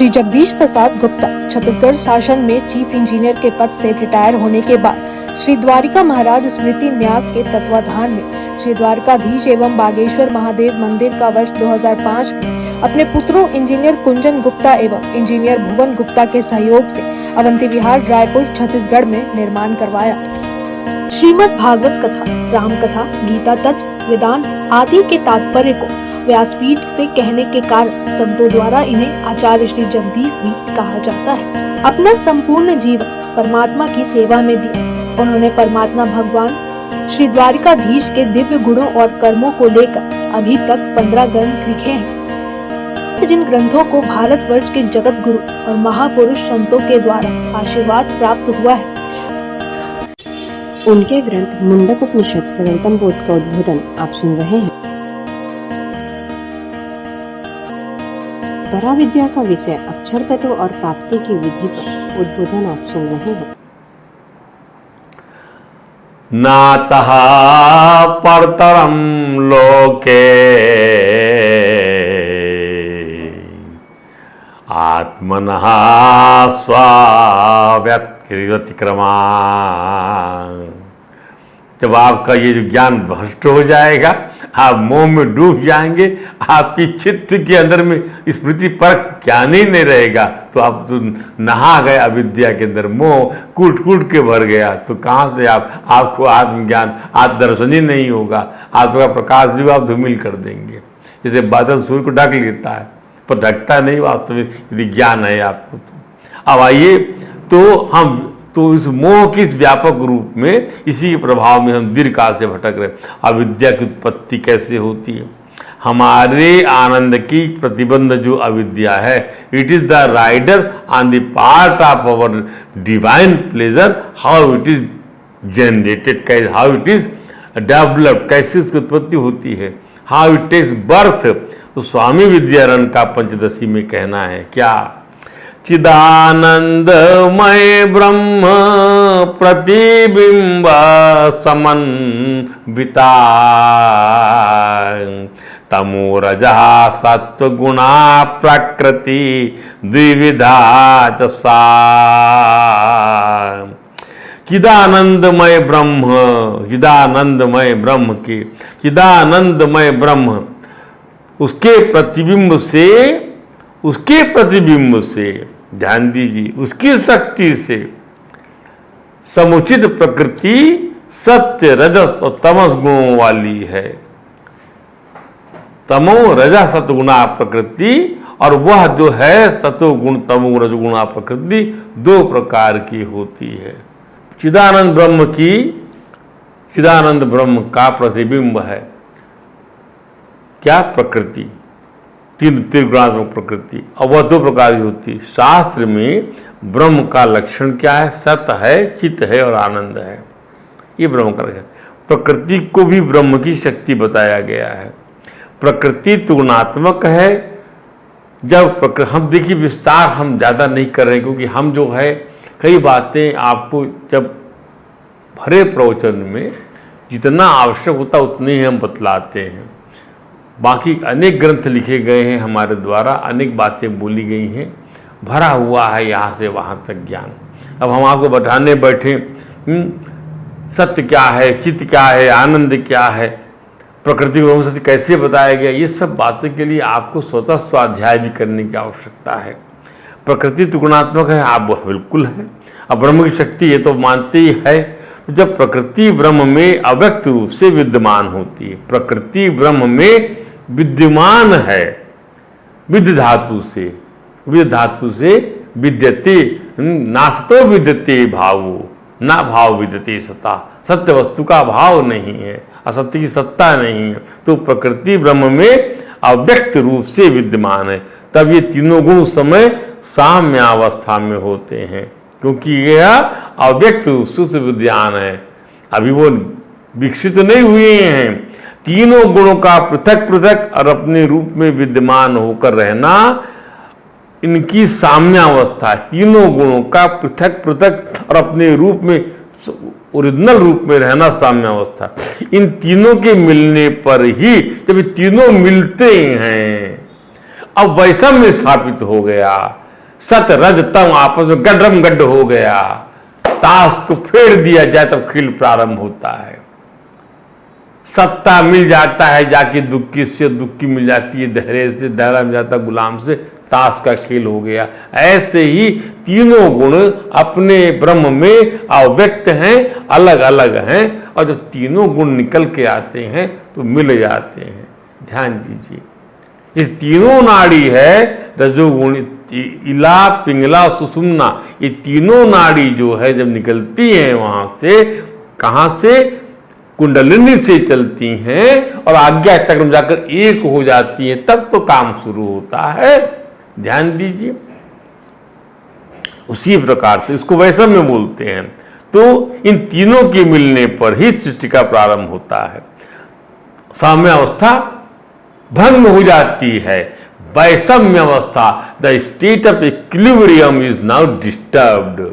श्री जगदीश प्रसाद गुप्ता छत्तीसगढ़ शासन में chief engineer के पद से रिटायर होने के बाद श्री द्वारिका महाराज स्मृति न्यास के तत्वाधान में श्री द्वारकाधीश एवं बागेश्वर महादेव मंदिर का वर्ष 2005 में अपने पुत्रों इंजीनियर कुंजन गुप्ता एवं इंजीनियर भुवन गुप्ता के सहयोग से अवंती विहार रायपुर छत्तीसगढ़ में निर्माण करवाया। श्रीमद् भागवत कथा, राम कथा, गीता तत्व, वेदांत आदि के तात्पर्य को व्यासपीठ से कहने के कारण संतों द्वारा इन्हें आचार्य श्री जगदीश भी कहा जाता है। अपना संपूर्ण जीवन परमात्मा की सेवा में दिया। उन्होंने परमात्मा भगवान श्री द्वारिकाधीश के दिव्य गुणों और कर्मों को लेकर अभी तक 15 ग्रंथ लिखे हैं, जिन ग्रंथों को भारतवर्ष के जगत गुरु और महापुरुष संतों के द्वारा आशीर्वाद प्राप्त हुआ है। उनके ग्रंथ मुंडक उपनिषद सरलतम बोध का उद्बोधन आप सुन रहे हैं। पराविद्या का विषय अक्षर तत्व और प्राप्ति की विधि पर उद्बोधन आप सुन रहे हैं। नातः परतरम लोके आत्मनः स्वाव्यतिक्रमा। जब आपका ये ज्ञान भ्रष्ट हो जाएगा, आप मोह में डूब जाएंगे, आपकी चित्त के अंदर में स्मृति पर ज्ञान ही नहीं रहेगा, तो आप तो नहा गए अविद्या के अंदर, मोह कूट कूट के भर गया, तो कहाँ से आपको आत्मज्ञान, आत्मदर्शन ही नहीं होगा। आपका प्रकाश जो आप धूमिल कर देंगे, जैसे बादल सूर्य को ढक लेता है पर ढकता नहीं वास्तविक, यदि ज्ञान है आपको तो। अब आइए तो इस मोह की इस व्यापक रूप में, इसी के प्रभाव में हम दीर्घकाल से भटक रहे। अविद्या की उत्पत्ति कैसे होती है? हमारे आनंद की प्रतिबंध जो अविद्या है, it is the rider on the part of our divine pleasure, how it is generated, how it is developed, कैसे इसकी उत्पत्ति होती है, हाउ इट टेक्स बर्थ। तो स्वामी विद्यारण्य का पंचदशी में कहना है क्या? चिदानंदमय ब्रह्म प्रतिबिंब समन्विता तमो रजः सत्व गुणा प्रकृति द्विविधा च सा। चिदानंदमय ब्रह्म, चिदानंदमय ब्रह्म के, चिदानंदमय ब्रह्म उसके प्रतिबिंब से ध्यान दीजिए, उसकी शक्ति से समुचित प्रकृति सत्य रजस और तमस गुणों वाली है। तमो रजस सतगुणा प्रकृति, और वह जो है सतोगुण तमो रजगुणा प्रकृति दो प्रकार की होती है। चिदानंद ब्रह्म का प्रतिबिंब है क्या? प्रकृति, तीन त्रिगुणात्मक प्रकृति, और वह दो प्रकार की होती है। शास्त्र में ब्रह्म का लक्षण क्या है? सत है, चित है और आनंद है, ये ब्रह्म का लक्षण। प्रकृति को भी ब्रह्म की शक्ति बताया गया है। प्रकृति त्रिगुणात्मक है। जब हम देखिए, विस्तार हम ज़्यादा नहीं कर रहे, क्योंकि हम जो है कई बातें आपको जब भरे प्रवचन में जितना आवश्यक होता उतने ही हम बतलाते हैं। बाकी अनेक ग्रंथ लिखे गए हैं हमारे द्वारा, अनेक बातें बोली गई हैं, भरा हुआ है यहाँ से वहाँ तक ज्ञान। अब हम आपको बताने बैठे सत्य क्या है, चित्त क्या है, आनंद क्या है, प्रकृति को सत्य कैसे बताया गया, ये सब बातें के लिए आपको स्वतः स्वाध्याय भी करने की आवश्यकता है। प्रकृति त्रिगुणात्मक है, आप बिल्कुल है। अब ब्रह्म की शक्ति ये तो मानते ही है। तो जब प्रकृति ब्रह्म में अव्यक्त रूप से विद्यमान होती है, प्रकृति ब्रह्म में विद्यमान है, विद्य धातु से विद्यते, नासतो विद्यते भावो, ना भाव विद्यते सता, सत्य वस्तु का भाव नहीं है, असत्य की सत्ता नहीं है। तो प्रकृति ब्रह्म में अव्यक्त रूप से विद्यमान है। तब ये तीनों गुण उस समय साम्यावस्था में होते हैं, क्योंकि यह अव्यक्त रूप से विद्यमान है, अभी वो विकसित नहीं हुए हैं। तीनों गुणों का पृथक पृथक और अपने रूप में विद्यमान होकर रहना, इनकी साम्यावस्था है। तीनों गुणों का पृथक पृथक और अपने रूप में ओरिजिनल रूप में रहना साम्यावस्था। इन तीनों के मिलने पर ही, जब तीनों मिलते हैं, अब वैषम्य स्थापित हो गया, सत रज तम आपस में गड्ढम गड्ढ हो गया, ताश को फेर दिया जाए तब खेल प्रारंभ होता है। सत्ता मिल जाता है जाके दुखी से, दुखी मिल जाती है दहरे से, दहरा मिल जाता है गुलाम से, ताश का खेल हो गया। ऐसे ही तीनों गुण अपने ब्रह्म में अव्यक्त हैं, अलग अलग हैं, और जब तीनों गुण निकल के आते हैं तो मिल जाते हैं। ध्यान दीजिए, ये तीनों नाड़ी है रजोगुण, इला पिंगला सुषुम्ना, ये तीनों नाड़ी जो है जब निकलती है वहां से, कहां से? कुंडलिनी से चलती हैं और आज्ञा चक्र में जाकर एक हो जाती हैं, तब तो काम शुरू होता है। ध्यान दीजिए, उसी प्रकार से इसको वैषम्य बोलते हैं। तो इन तीनों के मिलने पर ही सृष्टि का प्रारंभ होता है। साम्य अवस्था भंग हो जाती है, वैषम्य अवस्था, the state of equilibrium is now disturbed.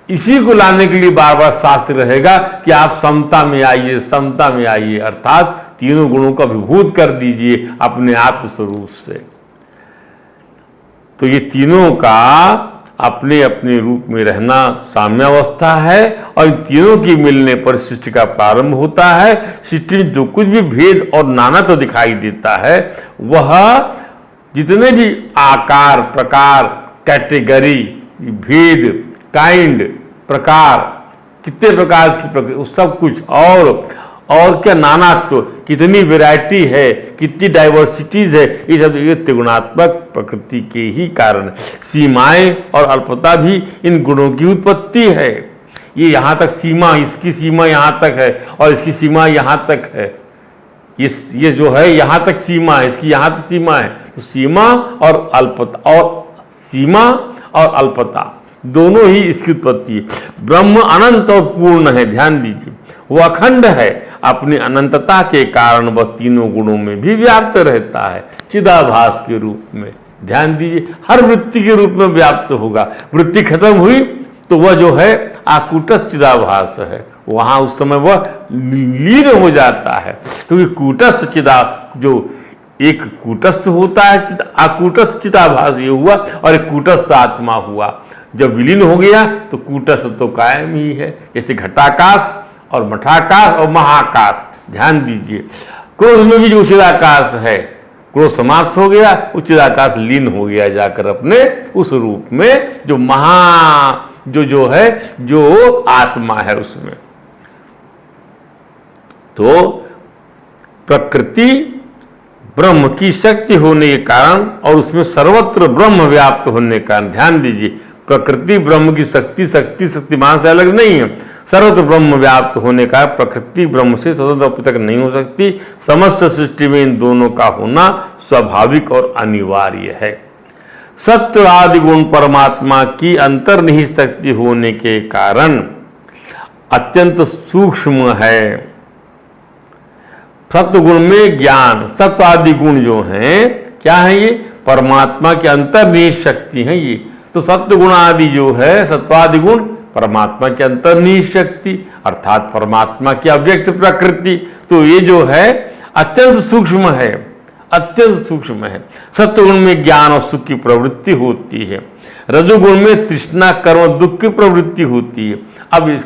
इसी को लाने के लिए बार बार शास्त्र रहेगा कि आप समता में आइए, समता में आइए, अर्थात तीनों गुणों को अभिभूत कर दीजिए अपने आत्म स्वरूप से। तो ये तीनों का अपने अपने रूप में रहना साम्यावस्था है, और इन तीनों के मिलने पर सृष्टि का प्रारंभ होता है। सृष्टि में जो कुछ भी भेद और नाना तो दिखाई देता है, वह जितने भी आकार, प्रकार, कैटेगरी, भेद, काइंड, प्रकार, कितने प्रकार की प्रकृति, उस सब कुछ, और क्या नानात्व, कितनी वैरायटी है, कितनी डाइवर्सिटीज है, ये सब ये त्रिगुणात्मक प्रकृति के ही कारण। सीमाएं और अल्पता भी इन गुणों की उत्पत्ति है। ये यहाँ तक सीमा, इसकी सीमा यहाँ तक है और इसकी सीमा यहाँ तक है, ये जो है यहाँ तक सीमा है, इसकी यहाँ तक सीमा है। तो सीमा और अल्पता, और सीमा और अल्पता दोनों ही इसकी उत्पत्ति है। ब्रह्म अनंत और पूर्ण है, ध्यान दीजिए, वो अखंड है, अपनी अनंतता के कारण वह तीनों गुणों में भी व्याप्त रहता है, चिदाभास के रूप में। ध्यान दीजिए, हर वृत्ति के रूप में व्याप्त होगा। वृत्ति खत्म हुई तो वह जो है आकूटस्थ चिदाभास है, वहां उस समय वह लीन हो जाता है, क्योंकि कूटस्थ चिदा, जो एक कूटस्थ होता है, आकूटस्थ चिदाभास ये हुआ, और एक कूटस्थ आत्मा हुआ। जब विलीन हो गया तो कूटस्थ तो कायम ही है, जैसे घटाकाश और मठाकाश और महाकाश। ध्यान दीजिए, क्रोध में भी जो चिदाकाश है, क्रोध समाप्त हो गया, वो चिदाकाश लीन हो गया जाकर अपने उस रूप में, जो महा जो है, जो आत्मा है उसमें। तो प्रकृति ब्रह्म की शक्ति होने के कारण और उसमें सर्वत्र ब्रह्म व्याप्त होने के कारण, ध्यान दीजिए, प्रकृति ब्रह्म की शक्ति, शक्तिमान से अलग नहीं है, सर्वत्र ब्रह्म व्याप्त होने का प्रकृति ब्रह्म से स्वतंत्र पृथक नहीं हो सकती। समस्त सृष्टि में इन दोनों का होना स्वाभाविक और अनिवार्य है। सत्व आदि गुण परमात्मा की अंतर्निहित शक्ति होने के कारण अत्यंत सूक्ष्म है। सत्व गुण में ज्ञान, सत्व आदि गुण जो हैं, क्या है ये? परमात्मा की अंतर्निहित शक्ति है ये। तो सत्व गुण आदि जो है, सत्वादि गुण परमात्मा की अंतर्निहित शक्ति, अर्थात परमात्मा की अव्यक्त प्रकृति। तो ये जो है अत्यंत सूक्ष्म है, अत्यंत सूक्ष्म है। सत्वगुण में ज्ञान और सुख की प्रवृत्ति होती है, रजोगुण में तृष्णा, कर्म, दुख की प्रवृत्ति होती है। अब इस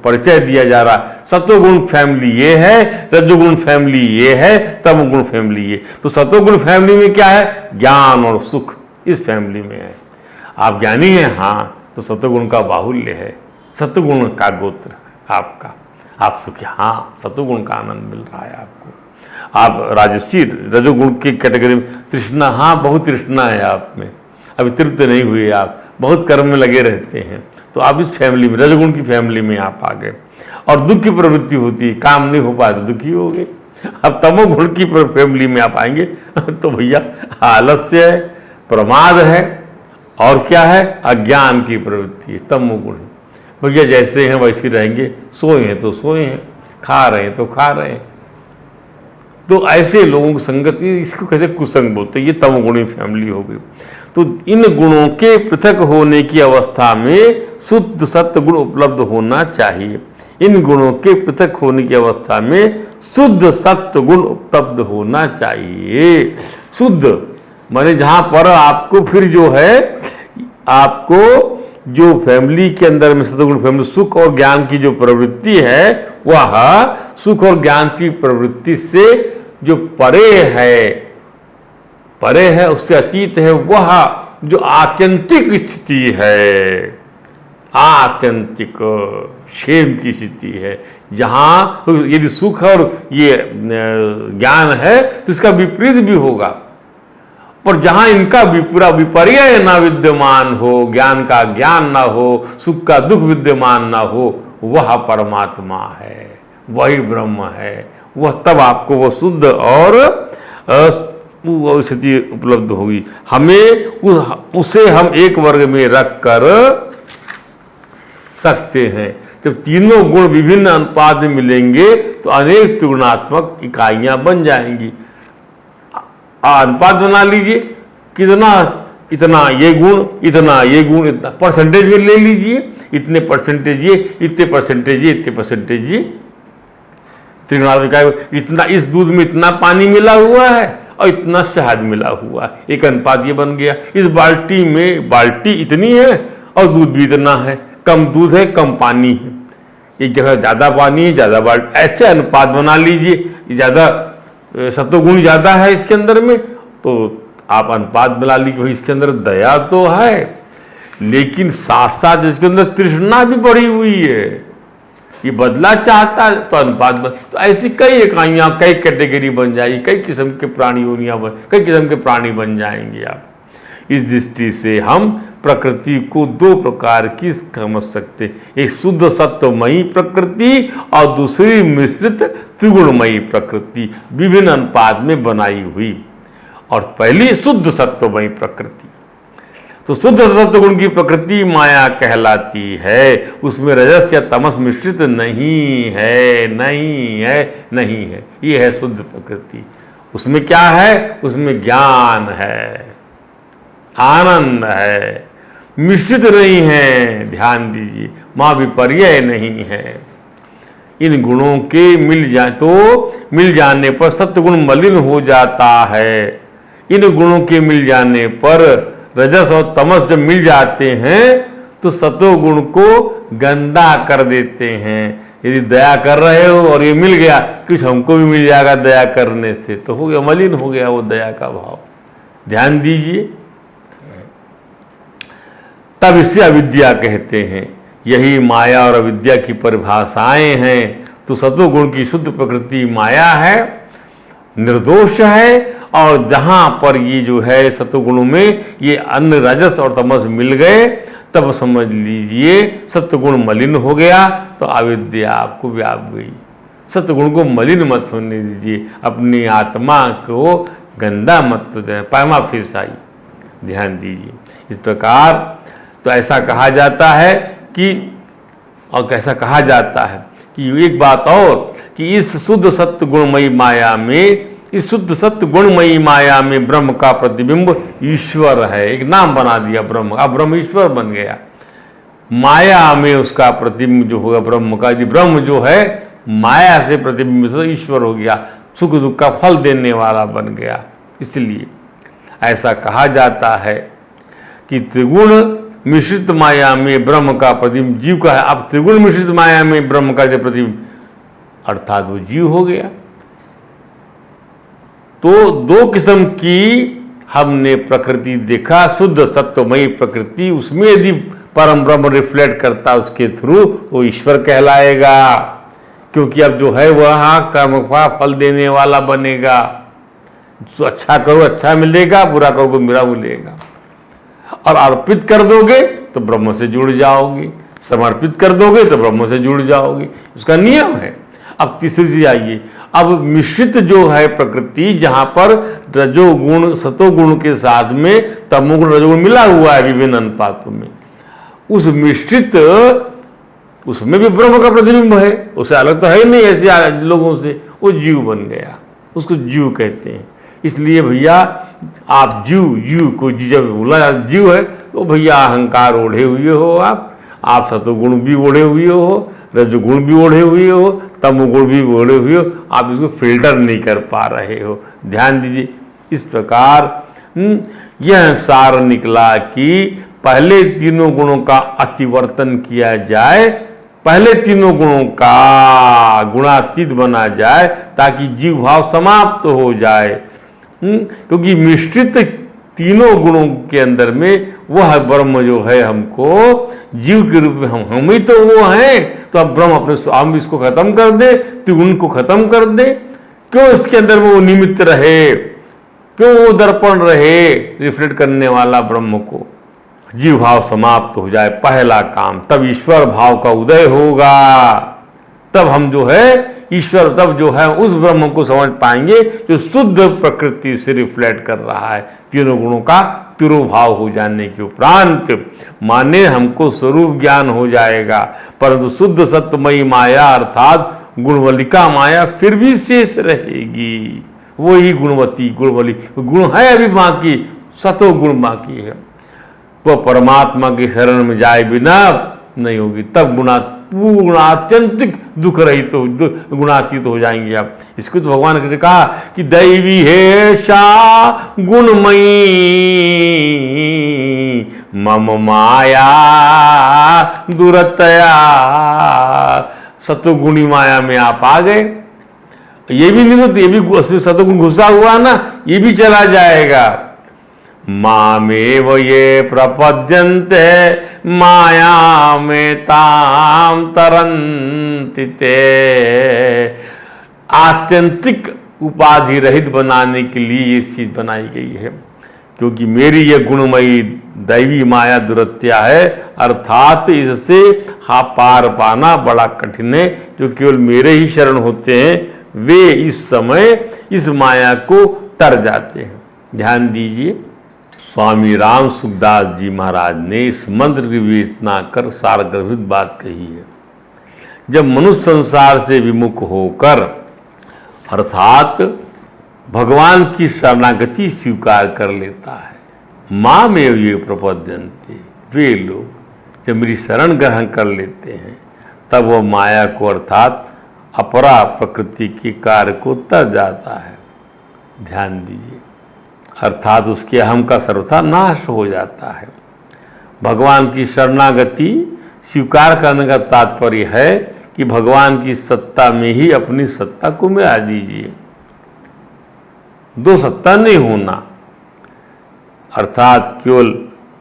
परिचय दिया जा रहा, सत्वगुण फैमिली ये है, रजोगुण फैमिली ये है, तमोगुण फैमिली ये। तो सत्वगुण फैमिली में क्या है? ज्ञान और सुख इस फैमिली में है। आप ज्ञानी हैं, हाँ, तो सत्वगुण का बाहुल्य है, सत्वगुण का गोत्र आपका, आप सुखी, हाँ, सत्वगुण का आनंद मिल रहा है आपको। आप राजसी रजोगुण की कैटेगरी में तृष्णा, हाँ, बहुत तृष्णा है आप में, अभी तृप्त नहीं हुए, आप बहुत कर्म में लगे रहते हैं, तो आप इस फैमिली में, रजोगुण की फैमिली में आप आ गए। और दुख की प्रवृत्ति होती है, काम नहीं हो पाया तो दुखी हो गए। अब तमोगुण की फैमिली में आप आएंगे तो भैया आलस्य है, प्रमाद है, और क्या है? अज्ञान की प्रवृत्ति है, तमोगुण है। भैया जैसे हैं वैसे रहेंगे, सोए हैं तो सोए हैं, खा रहे हैं तो खा रहे हैं। तो ऐसे लोगों की संगति, इसको कहते कुसंग बोलते हैं, ये तमोगुणी फैमिली हो गई। तो इन गुणों के पृथक होने की अवस्था में शुद्ध सत्व गुण उपलब्ध होना चाहिए। इन गुणों के पृथक होने की अवस्था में शुद्ध सत्व गुण उपलब्ध होना चाहिए। शुद्ध माने जहां पर आपको फिर जो है, आपको जो फैमिली के अंदर में सतोगुण फैमिली सुख और ज्ञान की जो प्रवृत्ति है, वह सुख और ज्ञान की प्रवृत्ति से जो परे है, उससे अतीत है, वह जो आत्यंतिक स्थिति है, आत्यंतिक क्षेम की स्थिति है, जहां यदि सुख और ये ज्ञान है तो इसका विपरीत भी होगा, और जहां इनका पूरा विपर्य ना विद्यमान हो, ज्ञान का ज्ञान ना हो, सुख का दुख विद्यमान ना हो, वह परमात्मा है, वही ब्रह्म है। वह तब आपको वो शुद्ध और स्थिति उपलब्ध होगी। हमें उसे हम एक वर्ग में रख कर सकते हैं। जब तीनों गुण विभिन्न अनुपात में मिलेंगे तो अनेक त्रिगुणात्मक इकाइयां बन जाएंगी। अनुपात बना लीजिए, कितना, इतना ये गुण, इतना ये गुण, इतना परसेंटेज में ले लीजिए, इतने परसेंटेज ये, इतने परसेंटेज ये, इतने परसेंटेज ये। त्रिगुणात्मक इकाई, इतना इस दूध में इतना पानी मिला हुआ है और इतना शहद मिला हुआ है, एक अनुपात ये बन गया। इस बाल्टी में बाल्टी इतनी है और दूध भी इतना है, कम दूध है कम पानी है, एक जगह ज़्यादा पानी है ज़्यादा बाल्टी, ऐसे अनुपात बना लीजिए। ज़्यादा सत्वगुण ज़्यादा है इसके अंदर में, तो आप अनुपात बना लीजिए। भाई इसके अंदर दया तो है, लेकिन साथ साथ इसके अंदर तृष्णा भी बढ़ी हुई है, ये बदला चाहता है, तो अनुपात तो ऐसी कई इकाइयाँ, कई कैटेगरी बन जाएगी, कई किस्म के प्राणियों कई किस्म के प्राणी बन जाएंगे आप। इस दृष्टि से हम प्रकृति को दो प्रकार की समझ सकते, एक शुद्ध सत्वमयी प्रकृति और दूसरी मिश्रित त्रिगुणमयी प्रकृति, विभिन्न अनुपात में बनाई हुई। और पहली शुद्ध सत्वमयी प्रकृति, तो शुद्ध सत्वगुण की प्रकृति माया कहलाती है, उसमें रजस या तमस मिश्रित नहीं है, नहीं है, नहीं है, ये है शुद्ध प्रकृति। उसमें क्या है? उसमें ज्ञान है, आनंद है, मिश्रित नहीं है, ध्यान दीजिए, मां विपर्य नहीं है। इन गुणों के मिल जाने पर सत्वगुण मलिन हो जाता है। इन गुणों के मिल जाने पर रजस और तमस जब मिल जाते हैं तो सत्वगुण को गंदा कर देते हैं। यदि दया कर रहे हो और ये मिल गया, कुछ हमको भी मिल जाएगा दया करने से, तो हो गया, मलिन हो गया वो दया का भाव। ध्यान दीजिए, तब इसे अविद्या कहते हैं। यही माया और अविद्या की परिभाषाएं हैं। तो सत्वगुण की शुद्ध प्रकृति माया है, निर्दोष है, और जहां पर ये जो है सत्वगुणों में ये अन्य रजस और तमस मिल गए, तब समझ लीजिए सत्वगुण मलिन हो गया, तो अविद्या आपको व्याप गई। सत्वगुण को मलिन मत होने दीजिए, अपनी आत्मा को गंदा मत दें, पैमा फिर साई। ध्यान दीजिए, इस प्रकार तो ऐसा कहा जाता है कि, और कैसा कहा जाता है कि एक बात और, कि इस शुद्ध सत्य गुणमयी माया में, इस शुद्ध सत्य गुणमयी माया में ब्रह्म का प्रतिबिंब ईश्वर है। एक नाम बना दिया ब्रह्म, अब ब्रह्म ईश्वर बन गया। माया में उसका प्रतिबिंब जो होगा ब्रह्म का, यदि ब्रह्म जो है माया से प्रतिबिंब से ईश्वर हो गया, सुख दुख का फल देने वाला बन गया। इसलिए ऐसा कहा जाता है कि त्रिगुण मिश्रित माया में ब्रह्म का प्रतिबिंब जीव का है। अब त्रिगुण मिश्रित माया में ब्रह्म का जो प्रतिबिंब, अर्थात वो जीव हो गया। तो दो किस्म की हमने प्रकृति देखा, शुद्ध सत्वमयी प्रकृति, उसमें यदि परम ब्रह्म रिफ्लेक्ट करता उसके थ्रू, वो ईश्वर कहलाएगा, क्योंकि अब जो है वह कर्म का फल देने वाला बनेगा। तो अच्छा करो अच्छा मिलेगा, बुरा करो बुरा मिलेगा। और अर्पित कर दोगे तो ब्रह्म से जुड़ जाओगे, समर्पित कर दोगे तो ब्रह्म से जुड़ जाओगे, उसका नियम है। अब तीसरी चीज आइए, अब मिश्रित जो है प्रकृति, जहां पर रजोगुण सतोगुण के साथ में तमोगुण रजोगुण मिला हुआ है विभिन्न अनुपातों में, उस मिश्रित, उसमें भी ब्रह्म का प्रतिबिंब है, उसे अलग तो है ही नहीं ऐसे लोगों से, वो जीव बन गया, उसको जीव कहते हैं। इसलिए भैया आप जीव को जब बोला जीव है तो भैया अहंकार ओढ़े हुए हो, आप सतोगुण भी ओढ़े हुए हो, रजोगुण भी ओढ़े हुए हो, तमोगुण भी ओढ़े हुए हो, आप इसको फिल्टर नहीं कर पा रहे हो। ध्यान दीजिए, इस प्रकार यह सार निकला कि पहले तीनों गुणों का अतिवर्तन किया जाए, पहले तीनों गुणों का गुणातीत बना जाए ताकि जीव भाव समाप्त हो जाए। क्योंकि मिश्रित तीनों गुणों के अंदर में वह ब्रह्म जो है हमको जीव के रूप में हम ही तो वो हैं, तो अब ब्रह्म अपने हम इसको खत्म कर दे, त्रिगुण को खत्म कर दे। क्यों इसके अंदर वो निमित्त रहे, क्यों वो दर्पण रहे रिफ्लेक्ट करने वाला ब्रह्म को, जीव भाव समाप्त हो जाए पहला काम, तब ईश्वर भाव का उदय होगा। तब हम जो है ईश्वर, तब जो है उस ब्रह्म को समझ पाएंगे जो शुद्ध प्रकृति से रिफ्लेक्ट कर रहा है। तीनों गुणों का तिरोभाव हो जाने के उपरांत माने हमको स्वरूप ज्ञान हो जाएगा, परंतु शुद्ध सत्यमयी माया अर्थात गुणवलिका माया फिर भी शेष रहेगी। वही गुणवती गुणवली गुण है अभी बाकी, सतो गुण बाकी है। वह परमात्मा की शरण में जाए बिना नहीं होगी, तब गुणात्यंतिक दुख रहित तो गुणातीत हो जाएंगे आप। इसको तो भगवान ने कहा कि दैवी है शा गुणमयी मम माया दुरतया। सतोगुणी माया में आप आ गए, ये भी नहीं तो ये भी सतोगुण घुसा हुआ ना, ये भी चला जाएगा। मामेव ये प्रपद्यन्ते माया में ताम तरन्ति ते। आत्यंतिक उपाधि रहित बनाने के लिए ये चीज बनाई गई है, क्योंकि मेरी यह गुणमयी दैवी माया दुरत्या है, अर्थात इससे पार पाना बड़ा कठिन है। जो केवल मेरे ही शरण होते हैं वे इस समय इस माया को तर जाते हैं। ध्यान दीजिए, स्वामी राम सुखदास जी महाराज ने इस मंत्र की विवेचना कर सारगर्भित बात कही है। जब मनुष्य संसार से विमुख होकर अर्थात भगवान की शरणागति स्वीकार कर लेता है, माँ में ये प्रपद्यन्ते, वे लोग जब मेरी शरण ग्रहण कर लेते हैं तब वह माया को अर्थात अपरा प्रकृति के कार्य को तर जाता है। ध्यान दीजिए, अर्थात उसके अहम का सर्वथा नाश हो जाता है। भगवान की शरणागति स्वीकार करने का तात्पर्य है कि भगवान की सत्ता में ही अपनी सत्ता को मिला दीजिए। दो सत्ता नहीं होना, अर्थात केवल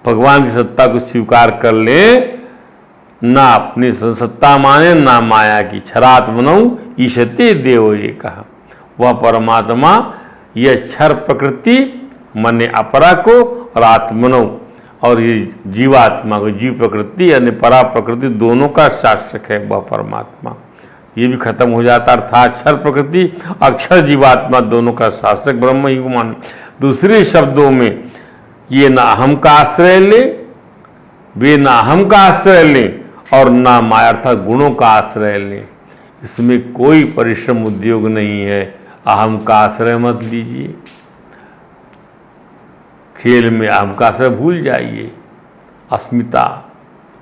भगवान की सत्ता को स्वीकार कर ले, ना अपनी सत्ता माने ना माया की। क्षरात्मनौ ईशते देव, ये कहा वह परमात्मा यह क्षर प्रकृति माने अपरा को और आत्मनो और ये जीवात्मा को, जीव प्रकृति यानी परा प्रकृति दोनों का शासक है वह परमात्मा। ये भी खत्म हो जाता, अर्थात क्षर प्रकृति अक्षर जीवात्मा दोनों का शासक ब्रह्म ही को मान। दूसरे शब्दों में ये ना अहम का आश्रय ले, वे ना अहम का आश्रय ले और ना माया अर्थात गुणों का आश्रय ले। इसमें कोई परिश्रम उद्योग नहीं है। अहम का आश्रय मत लीजिए, खेल में अहम का आश्रय भूल जाइए। अस्मिता,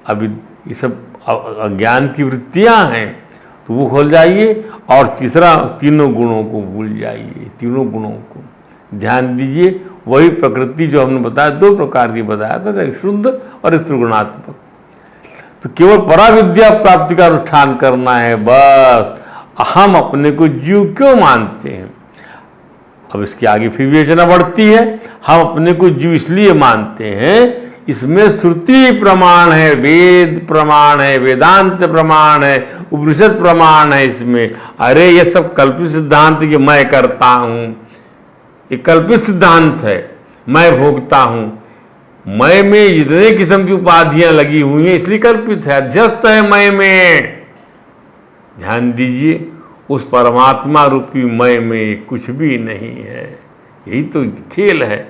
अभी ये सब अज्ञान की वृत्तियां हैं तो वो खोल जाइए। और तीसरा, तीनों गुणों को भूल जाइए, तीनों गुणों को ध्यान दीजिए। वही प्रकृति जो हमने बताया, दो प्रकार की बताया था, एक शुद्ध और एक त्रिगुणात्मक। तो केवल पराविद्या प्राप्ति का अनुष्ठान करना है बस। हम अपने को जीव क्यों मानते हैं, अब इसके आगे फिर विवेचना बढ़ती है। हम अपने को जीव इसलिए मानते हैं, इसमें श्रुति प्रमाण है, वेद प्रमाण है, वेदांत प्रमाण है, उपनिषद प्रमाण है इसमें। अरे ये सब कल्पित सिद्धांत कि मैं करता हूं, ये कल्पित सिद्धांत है। मैं भोगता हूं, मैं में जितने किस्म की उपाधियां लगी हुई हैं इसलिए कल्पित है, अध्यस्त है मैं में। ध्यान दीजिए, उस परमात्मा रूपी मैं में कुछ भी नहीं है। यही तो खेल है।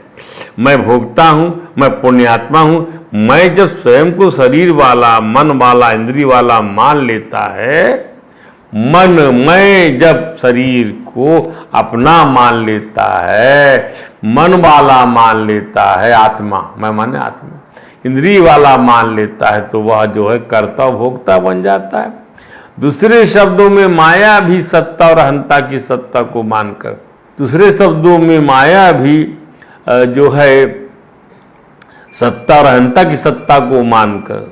मैं भोगता हूं, मैं पुण्यात्मा हूं। मैं जब स्वयं को शरीर वाला, मन वाला, इंद्रिय वाला मान लेता है, मैं जब शरीर को अपना मान लेता है, मन वाला मान लेता है, आत्मा, मैं माने आत्मा, इंद्रिय वाला मान लेता है, तो वह जो है कर्ता भोक्ता बन जाता है। दूसरे शब्दों में माया भी सत्ता और अहंता की सत्ता को मानकर, दूसरे शब्दों में माया भी जो है सत्ता और अहंता की सत्ता को मानकर,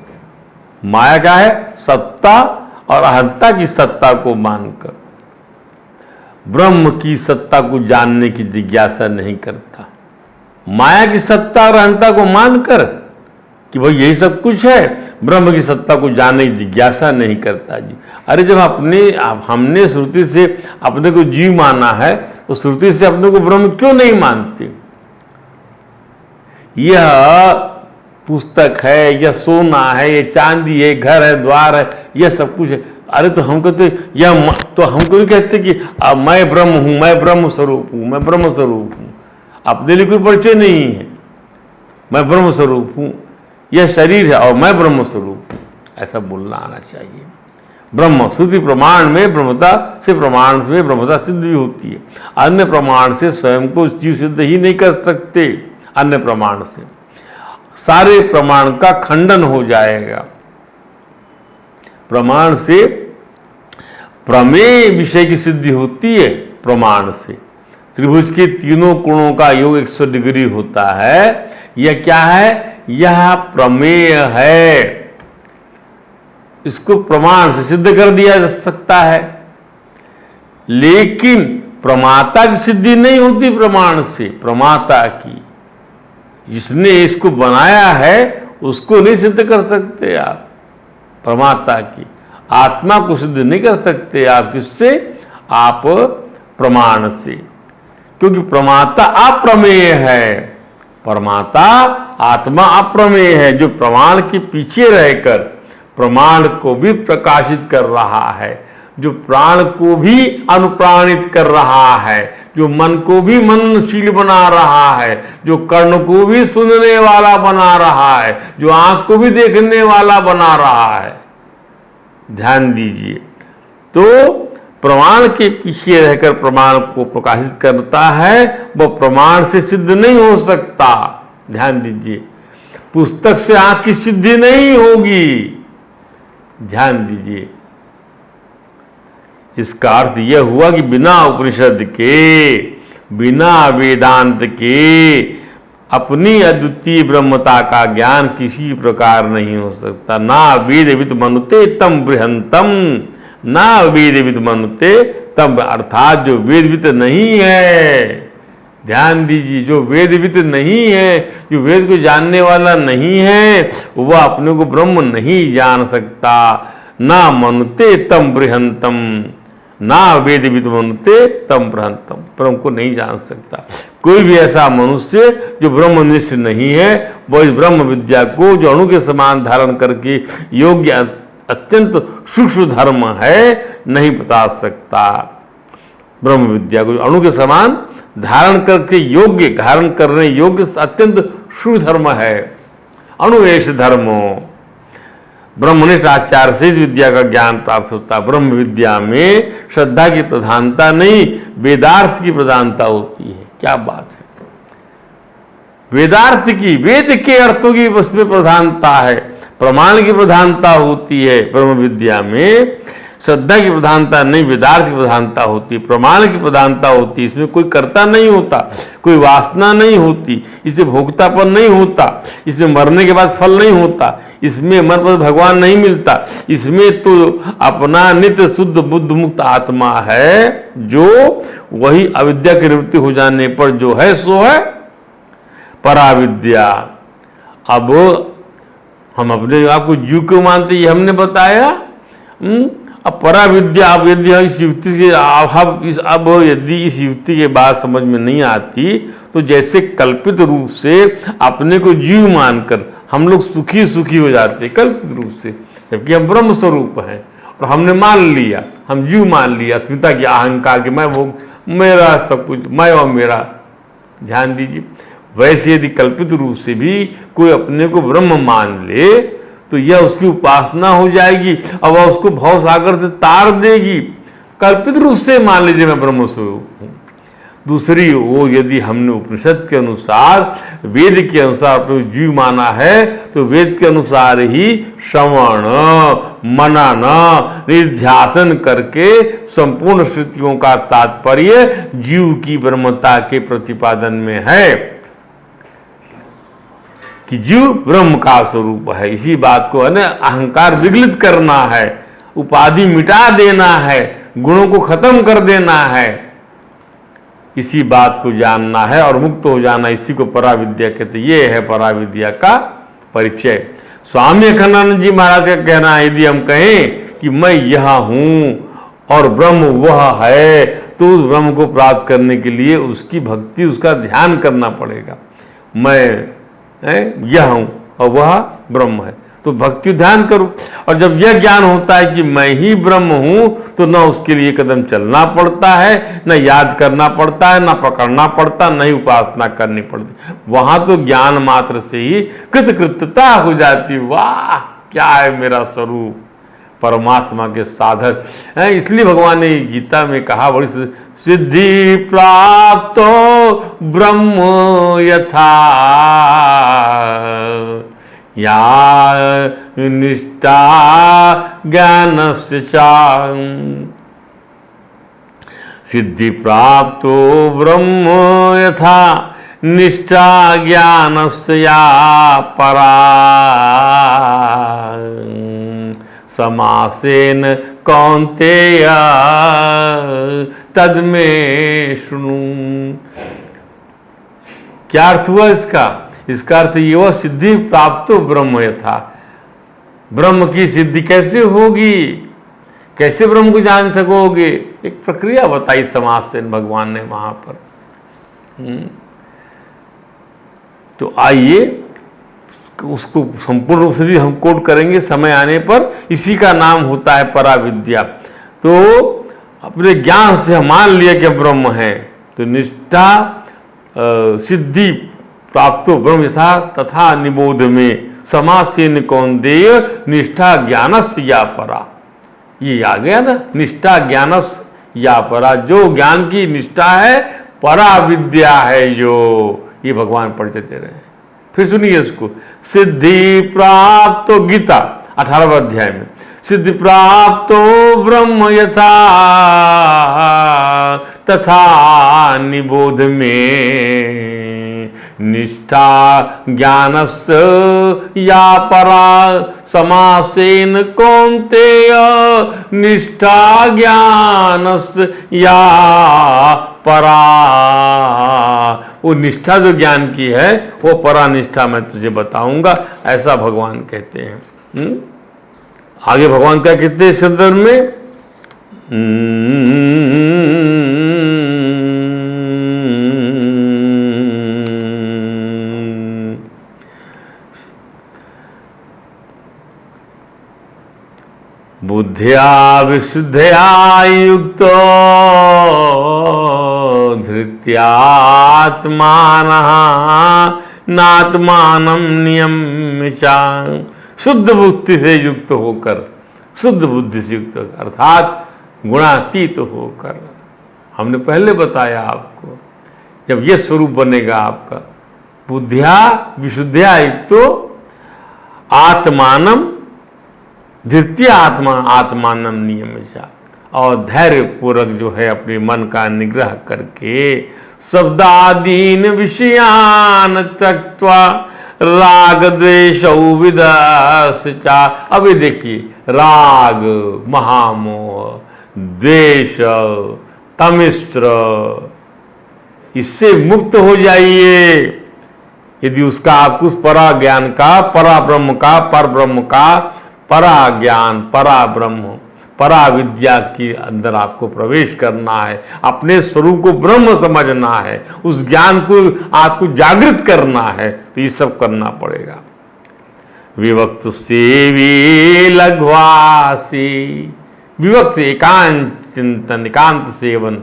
माया क्या है? सत्ता और अहंता की सत्ता को मानकर ब्रह्म की सत्ता को जानने की जिज्ञासा नहीं करता। माया की सत्ता और अहंता को मानकर कि भाई यही सब कुछ है, ब्रह्म की सत्ता को जानने की जिज्ञासा नहीं करता जी। अरे जब हमने श्रुति से अपने को जीव माना है तो श्रुति से अपने को ब्रह्म क्यों नहीं मानते? यह पुस्तक है, यह सोना है, यह चांदी है, घर है, द्वार है, यह सब कुछ है। अरे तो हम कहते तो हमको नहीं कहते कि मैं ब्रह्म हूं, मैं ब्रह्म स्वरूप हूं, मैं ब्रह्म स्वरूप हूं। अपने लिए कोई परिचय नहीं है। मैं ब्रह्म स्वरूप हूं, यह शरीर है और मैं ब्रह्म स्वरूप हूं, ऐसा बोलना आना चाहिए। ब्रह्म श्रुति प्रमाण में ब्रह्मता से प्रमाण में ब्रह्मता सिद्ध भी होती है। अन्य प्रमाण से स्वयं को जीव सिद्ध ही नहीं कर सकते। अन्य प्रमाण से सारे प्रमाण का खंडन हो जाएगा। प्रमाण से प्रमेय विषय की सिद्धि होती है। प्रमाण से त्रिभुज के तीनों कोणों का योग 100 डिग्री होता है। यह क्या है? यह प्रमेय है। इसको प्रमाण से सिद्ध कर दिया जा सकता है, लेकिन प्रमाता की सिद्धि नहीं होती प्रमाण से। प्रमाता की, जिसने इसको बनाया है उसको नहीं सिद्ध कर सकते आप। प्रमाता की आत्मा को सिद्ध नहीं कर सकते आप। किससे? आप प्रमाण से, क्योंकि प्रमाता अप्रमेय है। प्रमाता आत्मा अप्रमेय है, जो प्रमाण के पीछे रहकर प्रमाण को भी प्रकाशित कर रहा है, जो प्राण को भी अनुप्राणित कर रहा है, जो मन को भी मननशील बना रहा है, जो कर्ण को भी सुनने वाला बना रहा है, जो आंख को भी देखने वाला बना रहा है। ध्यान दीजिए। तो प्रमाण के पीछे रहकर प्रमाण को प्रकाशित करता है, वह प्रमाण से सिद्ध नहीं हो सकता। ध्यान दीजिए। पुस्तक से आंख की सिद्धि नहीं होगी। ध्यान दीजिए। इसका अर्थ यह हुआ कि बिना उपनिषद के, बिना वेदांत के अपनी अद्वितीय ब्रह्मता का ज्ञान किसी प्रकार नहीं हो सकता। ना वेदविद मनुते तम बृहंतम, ना वेदविद मनुते तम, अर्थात जो वेदविद नहीं है। ध्यान दीजिए। जो वेदविद नहीं है, जो वेद को जानने वाला नहीं है, वह अपने को ब्रह्म नहीं जान सकता। ना मनुते तम बृहंतम, ना वेदविद मनुते तम बृहंतम, ब्रह्म को नहीं जान सकता। कोई भी ऐसा मनुष्य जो ब्रह्मनिष्ठ नहीं है, वह इस ब्रह्म विद्या को, जो अणु के समान धारण करके योग्य अत्यंत सूक्ष्म धर्म है, नहीं बता सकता। ब्रह्म विद्या को अणु के समान धारण करके योग्य, धारण करने योग्य अत्यंत सूक्ष्म धर्म है, अणुवेश धर्मो। ब्रह्मनिष्ठ आचार्य से इस विद्या का ज्ञान प्राप्त होता है। ब्रह्म विद्या में श्रद्धा की प्रधानता नहीं, वेदार्थ की प्रधानता होती है। क्या बात है! वेदार्थ की, वेद के अर्थों की उसमें प्रधानता है, प्रमाण की प्रधानता होती है। ब्रह्म विद्या में श्रद्धा की प्रधानता नहीं, वेदार्थ की प्रधानता होती है, प्रमाण की प्रधानता होती है। इसमें कोई कर्ता नहीं होता, कोई वासना नहीं होती, इससे भोक्तापन नहीं होता, इसमें मरने के बाद फल नहीं होता, इसमें मन पर भगवान नहीं मिलता। इसमें तो अपना नित्य शुद्ध बुद्ध मुक्त आत्मा है, जो वही अविद्या की निवृत्ति हो जाने पर जो है सो है पराविद्या। अब हम अपने आप को जीव क्यों मानते, ये हमने बताया। अब पराविद्या, अब यदि इस युक्ति के अब यदि इस युक्ति के बाद समझ में नहीं आती, तो जैसे कल्पित रूप से अपने को जीव मानकर हम लोग सुखी सुखी हो जाते कल्पित रूप से, जबकि हम ब्रह्म स्वरूप हैं और हमने मान लिया, हम जीव मान लिया, अस्मिता की अहंकार के मैं वो मेरा सब कुछ, मैं और मेरा। ध्यान दीजिए। वैसे यदि कल्पित रूप से भी कोई अपने को ब्रह्म मान ले, तो यह उसकी उपासना हो जाएगी, अब वह उसको भव सागर से तार देगी। कल्पित रूप से मान लीजिए मैं ब्रह्म स्वरूप हूं। दूसरी ओर यदि हमने उपनिषद के अनुसार, वेद के अनुसार अपने जीव माना है, तो वेद के अनुसार ही श्रवण, मनन, निध्यासन करके संपूर्ण श्रुतियों का तात्पर्य जीव की ब्रह्मता के प्रतिपादन में है। कि जीव ब्रह्म का स्वरूप है। इसी बात को है ना, अहंकार विगलित करना है, उपाधि मिटा देना है, गुणों को खत्म कर देना है, इसी बात को जानना है और मुक्त हो जाना, इसी को पराविद्या कहते। ये है पराविद्या का परिचय। स्वामी अखंडानंद जी महाराज का कहना है, यदि हम कहें कि मैं यह हूं और ब्रह्म वह है, तो उस ब्रह्म को प्राप्त करने के लिए उसकी भक्ति, उसका ध्यान करना पड़ेगा। मैं यह हूं और वह ब्रह्म है, तो भक्ति ध्यान करो। और जब यह ज्ञान होता है कि मैं ही ब्रह्म हूं, तो न उसके लिए कदम चलना पड़ता है, न याद करना पड़ता है, न पकड़ना पड़ता, न ही उपासना करनी पड़ती। वहां तो ज्ञान मात्र से ही कृतकृत्यता हो जाती। वाह, क्या है मेरा स्वरूप, परमात्मा के साधक हैं। इसलिए भगवान ने गीता में कहा, बड़ी सिद्धि प्राप्तो ब्रह्म यथा या निष्ठा ज्ञानस्य च। सिद्धि प्राप्तो ब्रह्म यथा निष्ठा ज्ञानस्य या परा। समासेन कौन्तेय तद्मे शृणु। क्या अर्थ हुआ इसका? इसका अर्थ ये हुआ, सिद्धि प्राप्त ब्रह्म यथा। ब्रह्म की सिद्धि कैसे होगी, कैसे ब्रह्म को जान सकोगे? एक प्रक्रिया बताई समासेन भगवान ने वहां पर। तो आइए उसको संपूर्ण रूप से भी हम कोट करेंगे समय आने पर। इसी का नाम होता है पराविद्या। तो अपने ज्ञान से हम मान लिया कि ब्रह्म है, तो निष्ठा सिद्धि प्राप्तो ब्रह्म यथा तथा निबोध में समासेन कौन्तेय निष्ठा ज्ञानस्य या परा। ये आ गया ना, निष्ठा ज्ञानस्य या परा। जो ज्ञान की निष्ठा है, पराविद्या है जो, ये भगवान परिचय दे रहे हैं। फिर सुनिए इसको, सिद्धि प्राप्त गीता 18वें अध्याय में, सिद्धि प्राप्तो ब्रह्म यथा तथा निबोध में निष्ठा ज्ञानस्य या परा। समासेन कौन्तेय निष्ठा ज्ञानस्य या परा। वो निष्ठा जो ज्ञान की है, वो परा निष्ठा मैं तुझे बताऊंगा, ऐसा भगवान कहते हैं। आगे भगवान क्या कहते हैं इस संदर्भ में? बुद्ध्या विशुद्धया युक्तो धृत्यात्मानः नात्मानं नियम्य च। शुद्ध बुद्धि से युक्त होकर, शुद्ध बुद्धि से युक्त होकर, अर्थात गुणातीत होकर। हमने पहले बताया आपको, जब ये स्वरूप बनेगा आपका, बुद्ध्या विशुद्धया युक्तो आत्मानम धृत्य आत्मानम नियम्य, और धैर्य पूर्वक जो है अपने मन का निग्रह करके शब्दादीन विषयान त्यक्त्वा राग द्वेषौ विदस्य। अभी देखिए, राग महामोह, द्वेष, तमिश्र, इससे मुक्त हो जाइए। यदि उसका आपको उस परा ज्ञान का, परा ब्रह्म का, पर ब्रह्म का, परा ज्ञान, परा ब्रह्म, परा विद्या के अंदर आपको प्रवेश करना है, अपने स्वरूप को ब्रह्म समझना है, उस ज्ञान को आपको जागृत करना है, तो ये सब करना पड़ेगा। विभक्त सेवी लघ्वासी, विभक्त एकांत चिंतन, एकांत सेवन,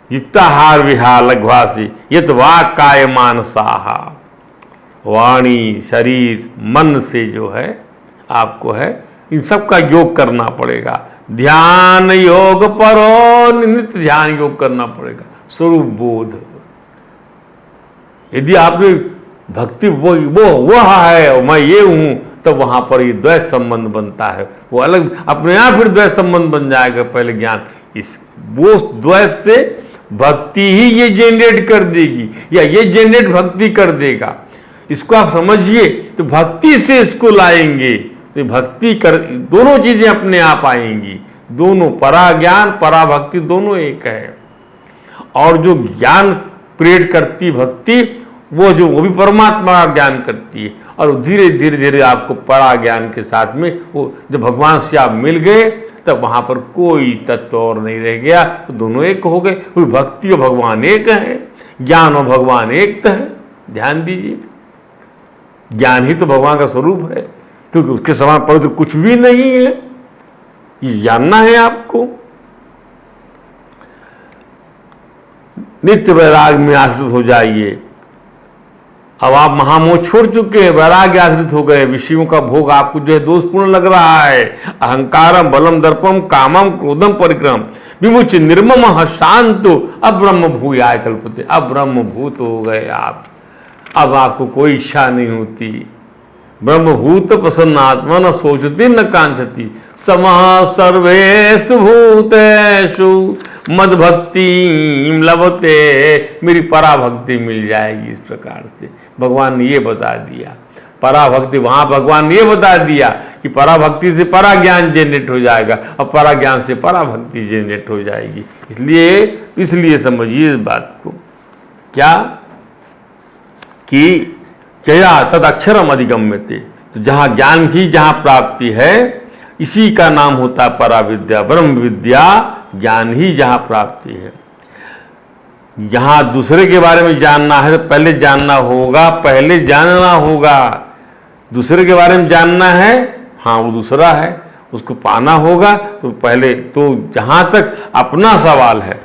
युक्ताहार विहार लघ्वासी, यत वाक् काय मानसाहा। वाणी, शरीर, मन से जो है आपको है, इन सब का योग करना पड़ेगा। ध्यान योग परो, नित्य ध्यान योग करना पड़ेगा। स्वरूप बोध, यदि आपने भक्ति वो है और मैं ये हूं, तो वहां पर ये द्वैत संबंध बनता है, वो अलग अपने आप फिर द्वैत संबंध बन जाएगा। पहले ज्ञान, इस वो द्वैत से भक्ति ही ये जनरेट कर देगी, या ये जनरेट भक्ति कर देगा। इसको आप समझिए तो भक्ति से इसको लाएंगे तो भक्ति कर, दोनों चीजें अपने आप आएंगी, दोनों परा ज्ञान परा भक्ति दोनों एक है। और जो ज्ञान क्रिएट करती भक्ति वो भी परमात्मा का ज्ञान करती है। और धीरे धीरे धीरे आपको परा ज्ञान के साथ में वो जब भगवान से आप मिल गए तब वहां पर कोई तत्व और नहीं रह गया, तो दोनों एक हो गए। भक्ति और भगवान एक है, ज्ञान और भगवान एक है। ध्यान दीजिए, ज्ञान ही तो भगवान का स्वरूप है, क्योंकि उसके समान पवित्र कुछ भी नहीं है। ये जानना है आपको। नित्य वैराग में आश्रित हो जाइए। अब आप महामोह छोड़ चुके हैं, वैराग्य आश्रित हो गए। विषयों का भोग आपको जो है दोषपूर्ण लग रहा है। अहंकारम बलम दर्पम कामम क्रोधम परिक्रम विमुच निर्मम शांतो अब ब्रह्म भूयाय कल्पते। अब ब्रह्म भूत हो गए आप। अब आपको कोई इच्छा नहीं होती। ब्रह्मभूत प्रसन्न आत्मा न सोचती न कांक्षती समः सर्वेषु भूतेषु मद भक्ति लभते। मेरी पराभक्ति मिल जाएगी। इस प्रकार से भगवान ने ये बता दिया। पराभक्ति वहां भगवान ने ये बता दिया कि पराभक्ति से परा ज्ञान जनरेट हो जाएगा और परा ज्ञान से पराभक्ति जनरेट हो जाएगी। इसलिए समझिए इस बात को, क्या कि क्या तद अक्षरम अधिगम्यते। तो जहां ज्ञान की जहां प्राप्ति है इसी का नाम होता है पराविद्या। ब्रह्म विद्या ज्ञान ही जहां प्राप्ति है। जहां दूसरे के बारे में जानना है तो पहले जानना होगा, पहले जानना होगा। दूसरे के बारे में जानना है, हाँ वो दूसरा है, उसको पाना होगा। तो पहले तो जहां तक अपना सवाल है,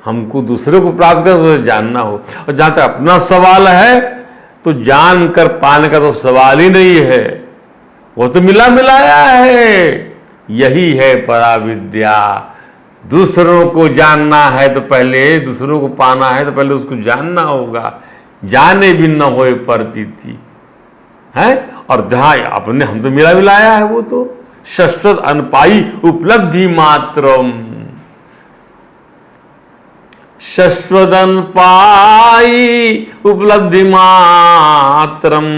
हमको दूसरे को प्राप्त कर उसे जानना हो। और जहां तक अपना सवाल है तो जानकर पाने का तो सवाल ही नहीं है, वो तो मिला मिलाया है। यही है पराविद्या। दूसरों को जानना है तो पहले, दूसरों को पाना है तो पहले उसको जानना होगा। जाने भी न होए प्रतीति है। और जहां अपने हम तो मिला मिलाया है, वो तो शाश्वत अनपाई उपलब्धि मात्रम। शाश्वतन पाई उपलब्धि मात्रम।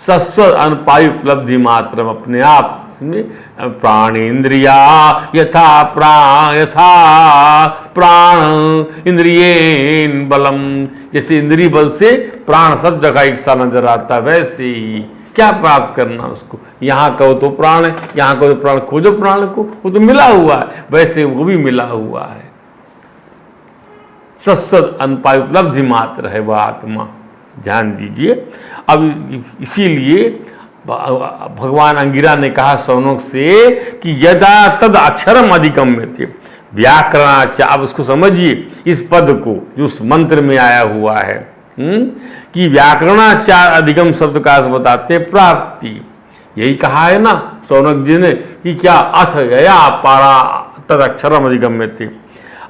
शाश्वत अनपाई उपलब्धि मात्रम अपने आप में। प्राणेन्द्रिया यथा प्राण इंद्रियेन बलम। जैसे इंद्रिय बल से प्राण सब जगह एक सा नजर आता है, वैसे ही क्या प्राप्त करना उसको। यहाँ कहो तो प्राण है, यहाँ कहो तो प्राण, खोजो प्राण को, वो तो मिला हुआ है, वैसे वो भी मिला हुआ है। सत्सद अनपाय उपलब्धि मात्र है वह आत्मा। ध्यान दीजिए। अब इसीलिए भगवान अंगिरा ने कहा सौनक से कि यदा तद अक्षरम अधिगम्यते व्याकरणाच। आप उसको समझिए इस पद को जो उस मंत्र में आया हुआ है कि व्याकरणाचार अधिगम शब्द का अर्थ बताते हैं प्राप्ति। यही कहा है ना सौनक जी ने कि क्या अथ गया पारा तद अक्षरम अधिगम्यते।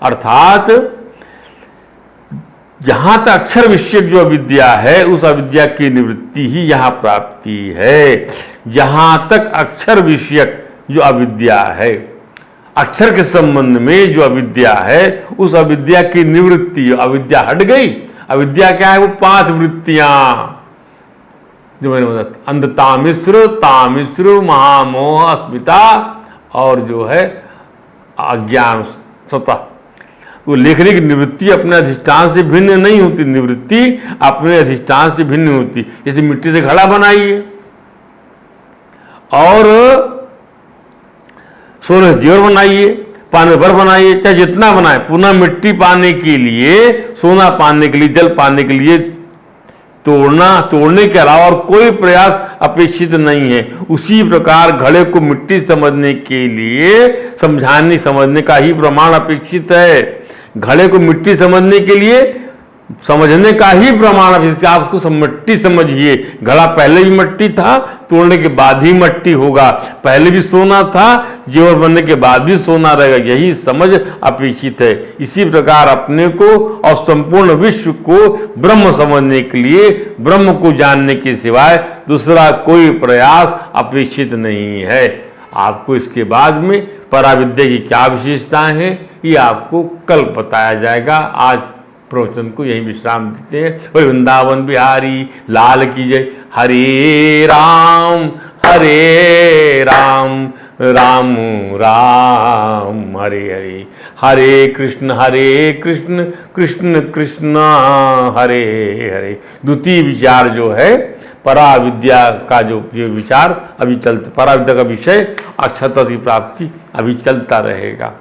अर्थात जहां तक अक्षर विषयक जो अविद्या है उस अविद्या की निवृत्ति ही यहाँ प्राप्ति है। जहां तक अक्षर विषयक जो अविद्या है, अक्षर के संबंध में जो अविद्या है उस अविद्या की निवृत्ति, अविद्या हट गई। अविद्या क्या है? वो 5 वृत्तियां जो मैंने बताया, अंधतामिश्र, तामिश्र, महामोह, अस्मिता और जो है अज्ञान स्वतः। वो लेखने की निवृत्ति अपने अधिष्ठान से भिन्न नहीं होती। निवृत्ति अपने अधिष्ठान से भिन्न होती। जैसे मिट्टी से घड़ा बनाइए और सोने से जेवर बनाइए, पानी भर बनाइए, चाहे जितना बनाए, पुनः मिट्टी पाने के लिए, सोना पाने के लिए, जल पाने के लिए तोड़ने के अलावा और कोई प्रयास अपेक्षित नहीं है। उसी प्रकार घड़े को मिट्टी समझने के लिए समझने का ही प्रमाण अपेक्षित है। घड़े को मिट्टी समझने के लिए समझने का ही प्रमाण है। जिससे आप उसको मिट्टी समझिए। घड़ा पहले भी मिट्टी था, तोड़ने के बाद ही मिट्टी होगा। पहले भी सोना था, जेवर बनने के बाद भी सोना रहेगा। यही समझ अपेक्षित है। इसी प्रकार अपने को और संपूर्ण विश्व को ब्रह्म समझने के लिए, ब्रह्म को जानने के सिवाय दूसरा कोई प्रयास अपेक्षित नहीं है। आपको इसके बाद में पराविद्या की क्या विशेषताएं हैं ये आपको कल बताया जाएगा। आज प्रवचन को यही विश्राम देते हैं। और वृंदावन बिहारी लाल की जय। हरे राम राम राम हरे हरे, हरे कृष्ण कृष्ण कृष्ण हरे हरे। द्वितीय विचार जो है पराविद्या का जो ये विचार अभी चलता, पराविद्या का विषय अक्षरत्व की प्राप्ति अभी चलता रहेगा।